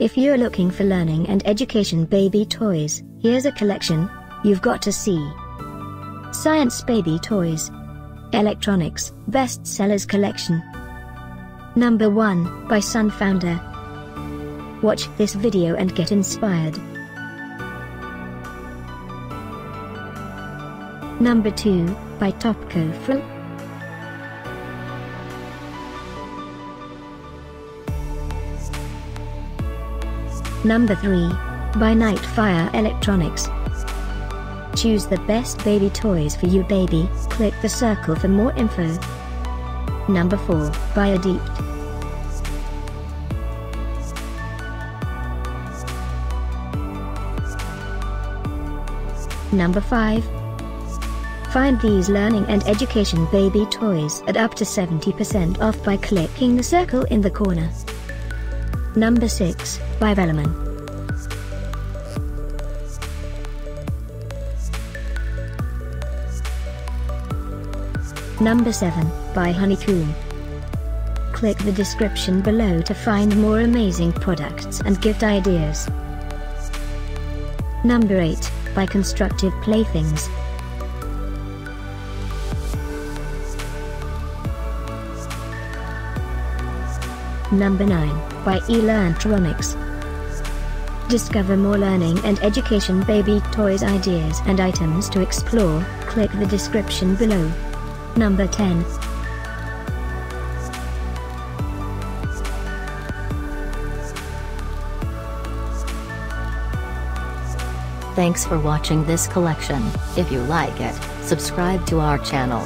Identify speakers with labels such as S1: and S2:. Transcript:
S1: If you're looking for learning and education baby toys, here's a collection you've got to see. Science Baby Toys. Electronics Bestsellers Collection. Number 1, by SunFounder. Watch this video and get inspired. Number 2, by Top-cofrLD. Number 3, by NightFire Electronics. Choose the best baby toys for you baby, click the circle for more info. Number 4, by Adeept. Number 5. Find these learning and education baby toys at up to 70% off by clicking the circle in the corner. Number 6, by Velleman. Number 7, by HoneyComb. Click the description below to find more amazing products and gift ideas. Number 8, by Constructive Playthings. Number 9, by Ultrasonic. Discover more learning and education baby toys ideas and items to explore, click the description below. Number 10.
S2: Thanks for watching this collection. If you like it, subscribe to our channel.